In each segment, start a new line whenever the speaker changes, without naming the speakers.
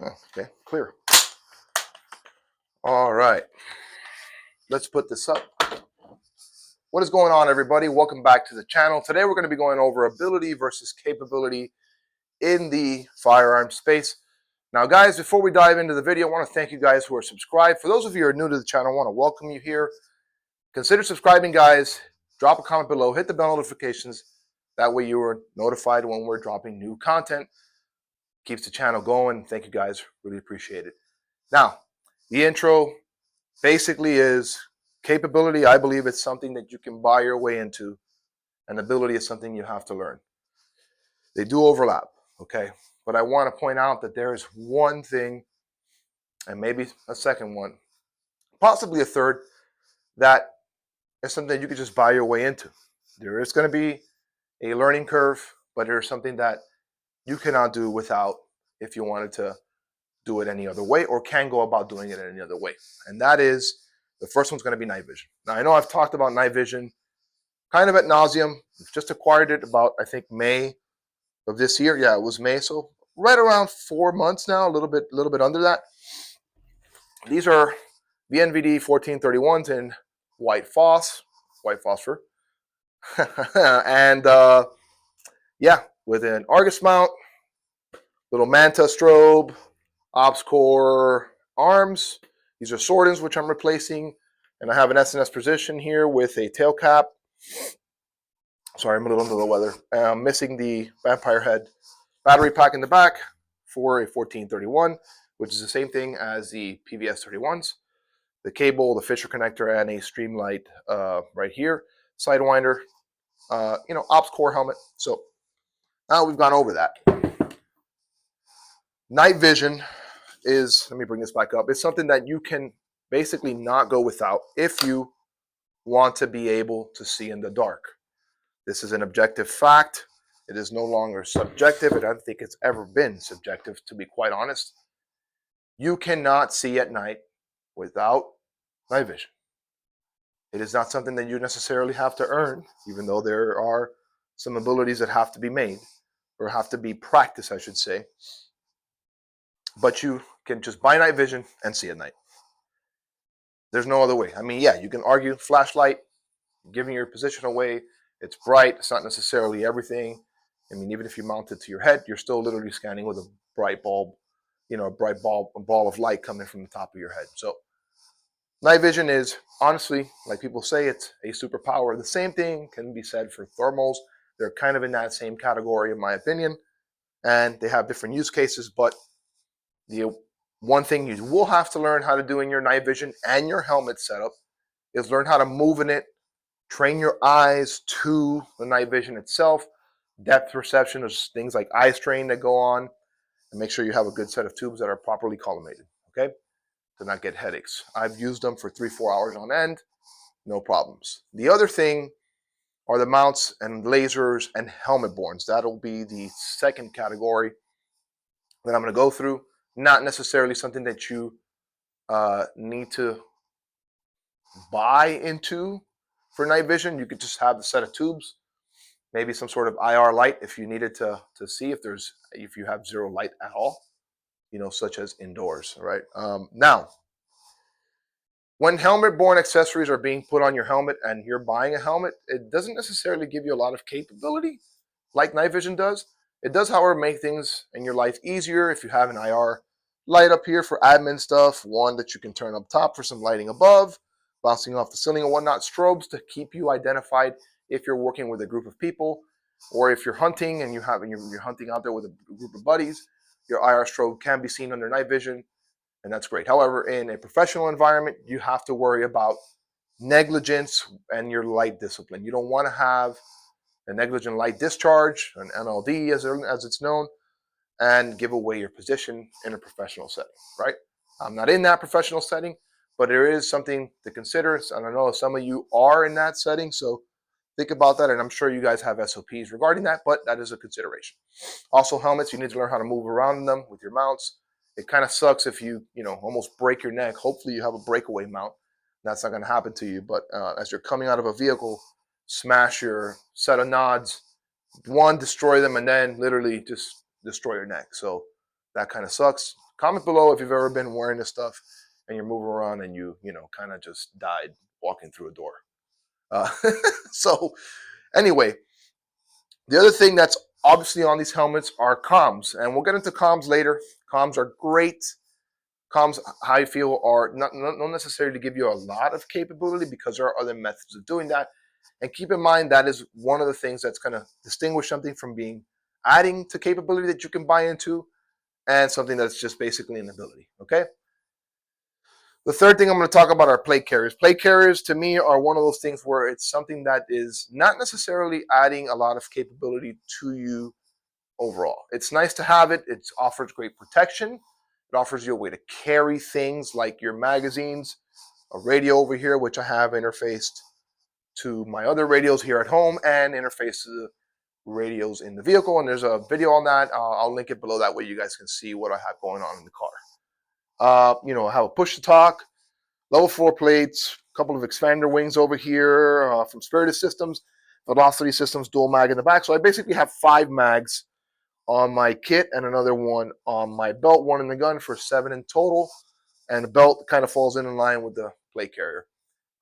Okay, clear. All right, let's put this up. What is going on, everybody? Welcome back to the channel. Today we're going to be going over ability versus capability in the firearm space. Now, guys, before we dive into the video, I want to thank you guys who are subscribed. For those of you who are new to the channel, I want to welcome you here. Consider subscribing, guys. Drop a comment below. Hit the bell notifications. That way you are notified when we're dropping new content. Keeps the channel going. Thank you, guys. Really appreciate it. Now, the intro basically is capability. I believe it's something that you can buy your way into, and ability is something you have to learn. They do overlap, okay? But I want to point out that there is one thing, and maybe a second one, possibly a third, that is something that you could just buy your way into. There is going to be a learning curve, but there's something that you cannot do without if you wanted to do it any other way, or can go about doing it any other way. And that is, the first one's going to be night vision. Now, I know I've talked about night vision kind of ad nauseum. We've just acquired it about, I think, May of this year. Yeah, it was May, so right around 4 months now, a little bit under that. These are VNVD 1431s in white phosphor, and yeah, with an Argus mount, little Manta strobe, Ops Core arms. These are Swordens, which I'm replacing, and I have an SNS position here with a tail cap. Sorry, I'm a little under the weather. I'm missing the Vampire Head battery pack in the back for a 1431, which is the same thing as the PVS 31s. The cable, the Fisher connector, and a Streamlight right here. Sidewinder, Ops Core helmet. So now we've gone over that. Night vision is, let me bring this back up, it's something that you can basically not go without if you want to be able to see in the dark. This is an objective fact. It is no longer subjective. I don't think it's ever been subjective, to be quite honest. You cannot see at night without night vision. It is not something that you necessarily have to earn, even though there are some abilities that have to be made, or have to be practiced, I should say. But you can just buy night vision and see at night. There's no other way. I mean, yeah, you can argue flashlight, giving your position away. It's bright. It's not necessarily everything. I mean, even if you mount it to your head, you're still literally scanning with a bright bulb, a ball of light coming from the top of your head. So night vision is, honestly, like people say, it's a superpower. The same thing can be said for thermals. They're kind of in that same category, in my opinion, and they have different use cases. But the one thing you will have to learn how to do in your night vision and your helmet setup is learn how to move in it. Train your eyes to the night vision itself. Depth perception, there's things like eye strain that go on, and make sure you have a good set of tubes that are properly collimated, okay, to not get headaches. I've used them for 3-4 hours on end, no problems. The other thing are the mounts and lasers and helmet borns. That'll be the second category that I'm going to go through. Not necessarily something that you need to buy into for night vision. You could just have the set of tubes, maybe some sort of IR light if you needed to see if you have zero light at all, such as indoors, right? Now, when helmet-borne accessories are being put on your helmet and you're buying a helmet, it doesn't necessarily give you a lot of capability like night vision does. It does, however, make things in your life easier if you have an IR light up here for admin stuff, one that you can turn up top for some lighting above, bouncing off the ceiling and whatnot, strobes to keep you identified if you're working with a group of people, or if you're hunting and you're hunting out there with a group of buddies, your IR strobe can be seen under night vision, and that's great. However, in a professional environment, you have to worry about negligence and your light discipline. You don't want to have a negligent light discharge, an NLD as it's known, and give away your position in a professional setting, right? I'm not in that professional setting, but there is something to consider. And I know some of you are in that setting, so think about that, and I'm sure you guys have SOPs regarding that, but that is a consideration. Also, helmets, you need to learn how to move around them with your mounts. It kind of sucks if you almost break your neck. Hopefully you have a breakaway mount. That's not going to happen to you, but as you're coming out of a vehicle, smash your set of nods, destroy them, and then literally just destroy your neck. So that kind of sucks. Comment below if you've ever been wearing this stuff and you're moving around and you know, kind of just died walking through a door. Uh, so anyway, the other thing that's obviously on these helmets are comms, and we'll get into comms later. Comms are great. Comms, I feel, are not necessarily to give you a lot of capability, because there are other methods of doing that. And keep in mind, that is one of the things that's going to distinguish something from being adding to capability that you can buy into, and something that's just basically an ability, okay? The third thing I'm going to talk about are plate carriers. Plate carriers, to me, are one of those things where it's something that is not necessarily adding a lot of capability to you overall. It's nice to have it. It offers great protection. It offers you a way to carry things like your magazines, a radio over here, which I have interfaced to my other radios here at home, and interfaced to the radios in the vehicle. And there's a video on that. I'll link it below. That way you guys can see what I have going on in the car. You know, I have a push to talk, level 4 plates, a couple of expander wings over here from Spirited Systems, Velocity Systems, dual mag in the back. So I basically have 5 mags on my kit and another one on my belt, one in the gun for 7 in total. And the belt kind of falls in line with the plate carrier.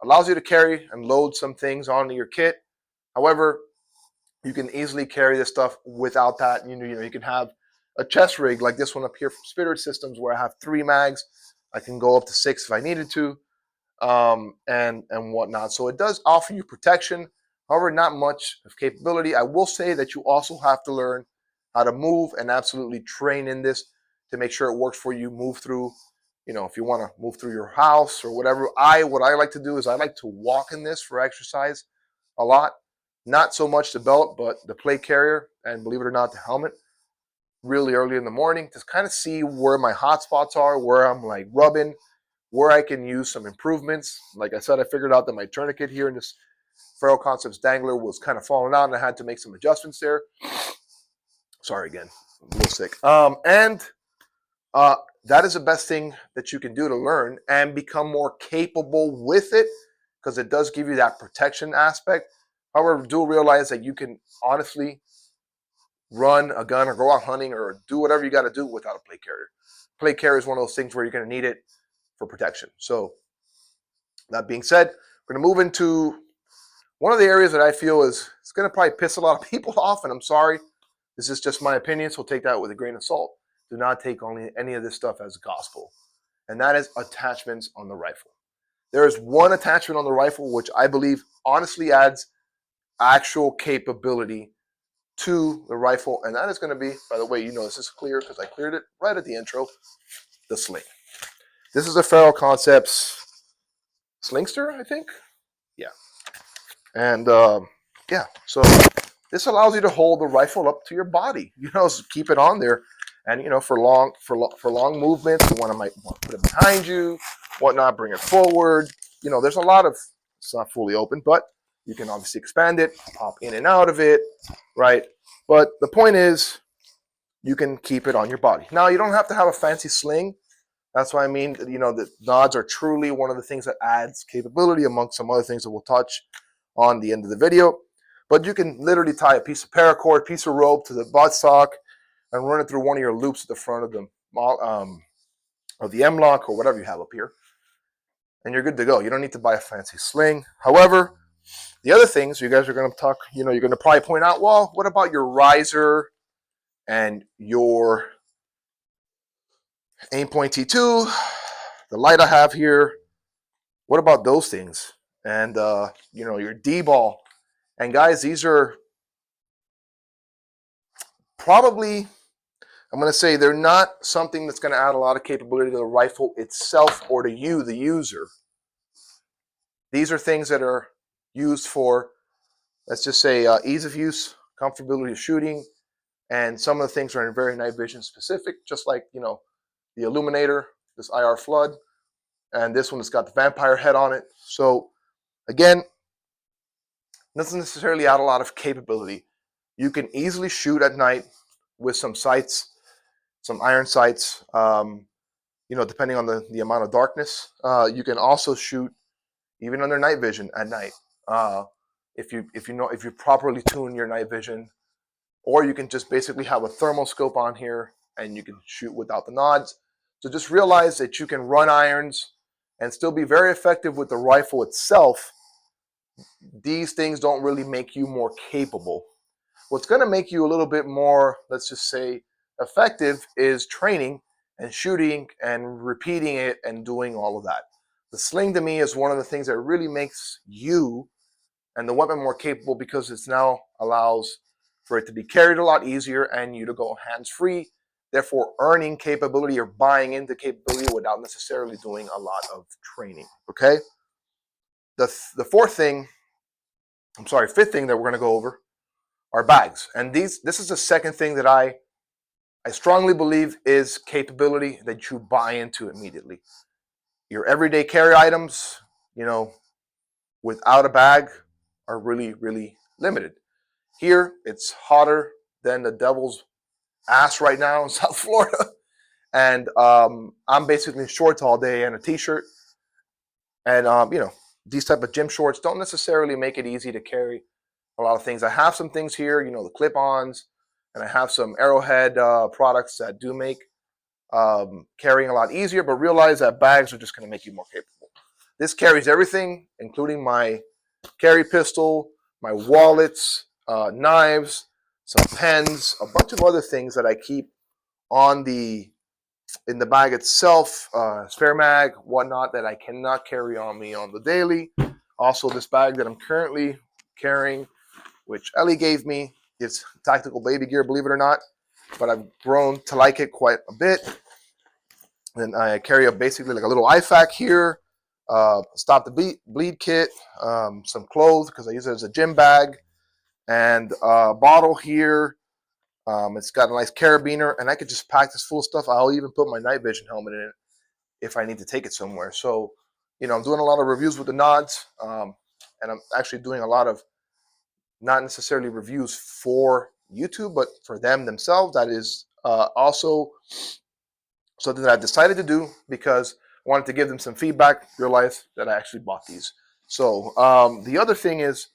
Allows you to carry and load some things onto your kit. However, you can easily carry this stuff without that. You know, you can have a chest rig like this one up here from Spirit Systems, where I have 3 mags. I can go up to 6 if I needed to, and whatnot. So it does offer you protection. However, not much of capability. I will say that you also have to learn how to move and absolutely train in this to make sure it works for you. Move through, you know, if you want to move through your house or whatever. What I like to do is I like to walk in this for exercise a lot. Not so much the belt, but the plate carrier, and believe it or not, the helmet, really early in the morning to kind of see where my hot spots are, where I'm like rubbing, where I can use some improvements. Like I said, I figured out that my tourniquet here in this Ferro Concepts dangler was kind of falling out, and I had to make some adjustments there. Sorry again, I'm a little sick. That is the best thing that you can do to learn and become more capable with it, because it does give you that protection aspect. However, do realize that you can honestly run a gun or go out hunting or do whatever you got to do without a plate carrier. Plate carrier is one of those things where you're going to need it for protection. So that being said, we're going to move into one of the areas that I feel is it's going to probably piss a lot of people off, and I'm sorry. This is just my opinion, so take that with a grain of salt. Do not take only any of this stuff as gospel, and that is attachments on the rifle. There is one attachment on the rifle which I believe honestly adds actual capability to the rifle, and that is going to be, by the way, you know this is clear because I cleared it right at the intro, the sling. This is a Ferro Concepts Slingster, I think. Yeah. And yeah, so this allows you to hold the rifle up to your body, you know, so keep it on there. And, you know, for long movements, you might want to put it behind you, whatnot, bring it forward. You know, there's a lot of, it's not fully open, but you can obviously expand it, pop in and out of it, right? But the point is, you can keep it on your body. Now, you don't have to have a fancy sling. That's what I mean. You know, the nods are truly one of the things that adds capability amongst some other things that we'll touch on the end of the video. But you can literally tie a piece of paracord, piece of rope to the buttstock and run it through one of your loops at the front of the M-lock or whatever you have up here. And you're good to go. You don't need to buy a fancy sling. However, the other things you guys are going to talk, you know, you're going to probably point out, well, what about your riser and your Aimpoint T2, the light I have here? What about those things? And, you know, your D-ball. And guys, these are probably, I'm going to say they're not something that's going to add a lot of capability to the rifle itself or to you, the user. These are things that are used for, let's just say, ease of use, comfortability of shooting, and some of the things are very night vision specific, just like, you know, the Illuminator, this IR flood, and this one that's got the vampire head on it. So again, doesn't necessarily add a lot of capability. You can easily shoot at night with some sights, some iron sights, you know, depending on the amount of darkness. You can also shoot even under night vision at night, if you properly tune your night vision, or you can just basically have a thermal scope on here and you can shoot without the nods. So just realize that you can run irons and still be very effective with the rifle itself. These things don't really make you more capable. What's going to make you a little bit more, let's just say, effective is training and shooting and repeating it and doing all of that. The sling to me is one of the things that really makes you and the weapon more capable, because it's now allows for it to be carried a lot easier and you to go hands-free, therefore earning capability or buying into capability without necessarily doing a lot of training. Okay. The fifth thing that we're going to go over are bags. And this is the second thing that I strongly believe is capability that you buy into immediately. Your everyday carry items, without a bag are really, really limited. Here, it's hotter than the devil's ass right now in South Florida. And I'm basically in shorts all day and a t-shirt. And, these type of gym shorts don't necessarily make it easy to carry a lot of things. I have some things here, the clip-ons, and I have some Arrowhead products that do make carrying a lot easier, but realize that bags are just going to make you more capable. This carries everything, including my carry pistol, my wallets, knives, some pens, a bunch of other things that I keep in the bag itself, spare mag, whatnot, that I cannot carry on me on the daily. Also, this bag that I'm currently carrying, which Ellie gave me, it's tactical baby gear, believe it or not, but I've grown to like it quite a bit. And I carry basically like a little IFAK here, stop the bleed kit, some clothes because I use it as a gym bag, and a bottle here. It's got a nice carabiner, and I could just pack this full of stuff. I'll even put my night vision helmet in it if I need to take it somewhere. So, I'm doing a lot of reviews with the nods, and I'm actually doing a lot of not necessarily reviews for YouTube, but for them themselves. That is also something that I decided to do because I wanted to give them some feedback, realize that I actually bought these. So the other thing is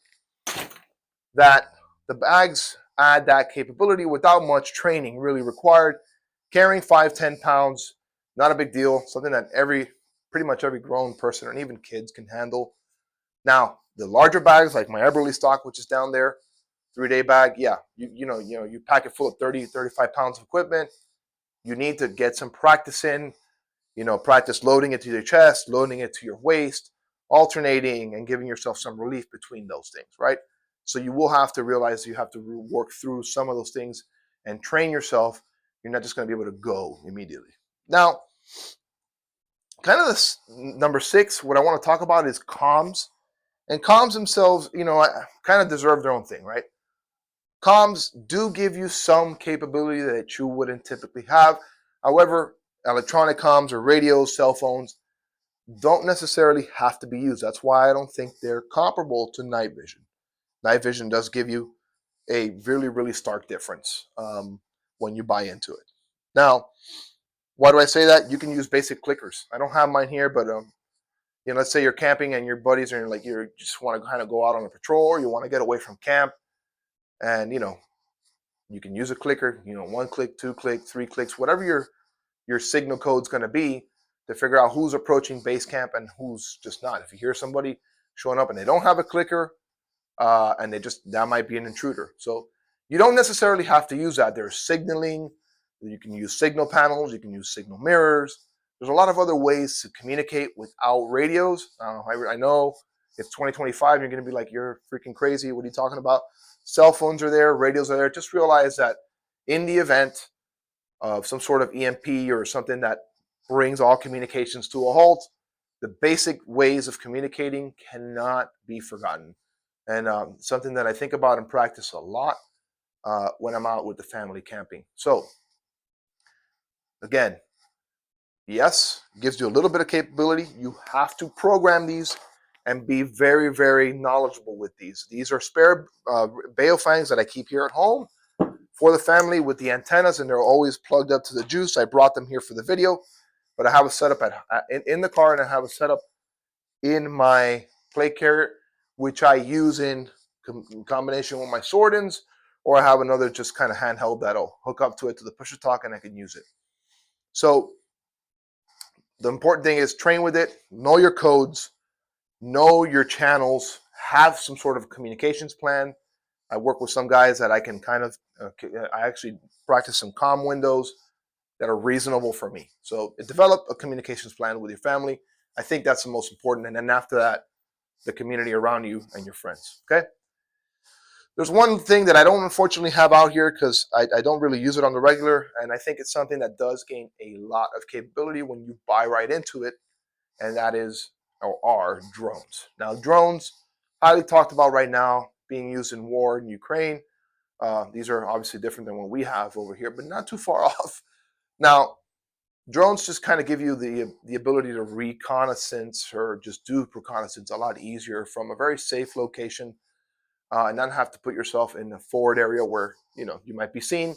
that the bags add that capability without much training really required. Carrying 5-10 pounds, not a big deal, something that pretty much every grown person and even kids can handle. Now, the larger bags like my Eberly stock, which is down there, 3-day bag, yeah, you pack it full of 30-35 pounds of equipment. You need to get some practice in, practice loading it to your chest, loading it to your waist, alternating and giving yourself some relief between those things, right? So you will have to realize you have to work through some of those things and train yourself. You're not just going to be able to go immediately. Now, kind of this number 6, what I want to talk about is comms. And comms themselves, kind of deserve their own thing, right? Comms do give you some capability that you wouldn't typically have. However, electronic comms or radios, cell phones, don't necessarily have to be used. That's why I don't think they're comparable to night vision. Night vision does give you a really, really stark difference when you buy into it. Now, why do I say that? You can use basic clickers. I don't have mine here, but let's say you're camping and your buddies are like, you just want to kind of go out on a patrol, or you want to get away from camp, and you can use a clicker. 1 click, 2 click, 3 clicks, whatever your signal code's going to be to figure out who's approaching base camp and who's just not. If you hear somebody showing up and they don't have a clicker, and that might be an intruder. So you don't necessarily have to use that. There's signaling. You can use signal panels. You can use signal mirrors. There's a lot of other ways to communicate without radios. I know it's 2025. You're going to be like, you're freaking crazy. What are you talking about? Cell phones are there. Radios are there. Just realize that in the event of some sort of EMP or something that brings all communications to a halt, the basic ways of communicating cannot be forgotten. And something that I think about and practice a lot when I'm out with the family camping. So, again, yes, gives you a little bit of capability. You have to program these and be very, very knowledgeable with these. These are spare Baofangs that I keep here at home for the family with the antennas, and they're always plugged up to the juice. I brought them here for the video, but I have a setup in the car, and I have a setup in my plate carrier, which I use in combination with my sword-ins, or I have another just kind of handheld that'll hook up to it to the push-to-talk and I can use it. So the important thing is train with it, know your codes, know your channels, have some sort of communications plan. I work with some guys that I can kind of, I actually practice some comm windows that are reasonable for me. So develop a communications plan with your family. I think that's the most important. And then after that, the community around you and your friends. Okay. There's one thing that I don't unfortunately have out here because I don't really use it on the regular. And I think it's something that does gain a lot of capability when you buy right into it. And that is, or are, drones. Now, drones, highly talked about right now, being used in war in Ukraine. These are obviously different than what we have over here, but not too far off. Now, drones just kind of give you the ability to reconnaissance or just do reconnaissance a lot easier from a very safe location, and not have to put yourself in a forward area where you might be seen.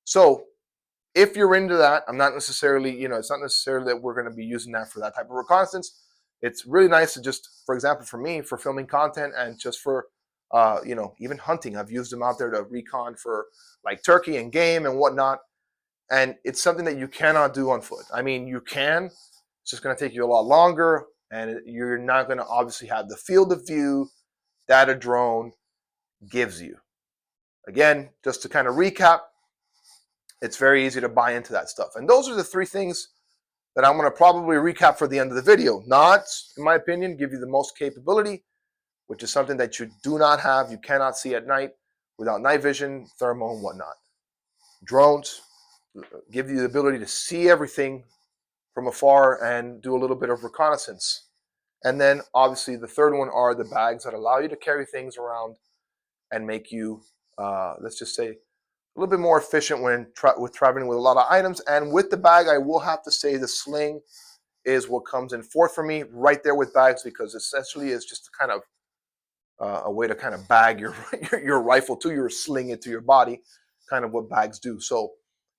So if you're into that, I'm not necessarily, it's not necessarily that we're going to be using that for that type of reconnaissance. It's really nice to just, for example, for me, for filming content and just for, even hunting. I've used them out there to recon for like turkey and game and whatnot. And it's something that you cannot do on foot. I mean, you can, it's just going to take you a lot longer, and you're not going to obviously have the field of view that a drone gives you. Again, just to kind of recap, it's very easy to buy into that stuff. And those are the three things that I'm going to probably recap for the end of the video. Not, in my opinion, give you the most capability, which is something that you do not have, you cannot see at night without night vision, thermal, and whatnot. Drones give you the ability to see everything from afar and do a little bit of reconnaissance. And then obviously the third one are the bags that allow you to carry things around and make you, let's just say, a little bit more efficient when traveling with a lot of items. And with the bag, I will have to say the sling is what comes in fourth for me, right there with bags, because essentially it's just kind of a way to kind of bag your rifle to your sling it to your body, kind of what bags do. So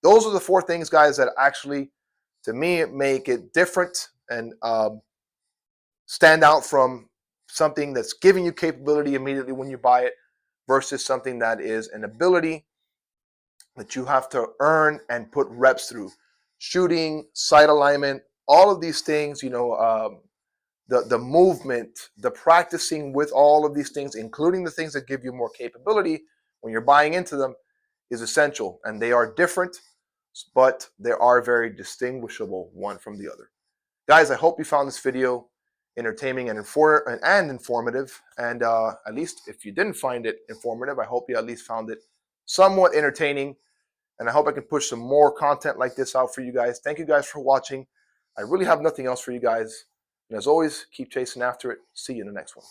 those are the four things, guys, that actually, to me, make it different and stand out from something that's giving you capability immediately when you buy it versus something that is an ability that you have to earn and put reps through. Shooting, sight alignment, all of these things, the movement, the practicing with all of these things, including the things that give you more capability when you're buying into them, is essential. And they are different, but they are very distinguishable one from the other. Guys, I hope you found this video entertaining and informative. And at least if you didn't find it informative, I hope you at least found it somewhat entertaining. And I hope I can push some more content like this out for you guys. Thank you guys for watching. I really have nothing else for you guys. And as always, keep chasing after it. See you in the next one.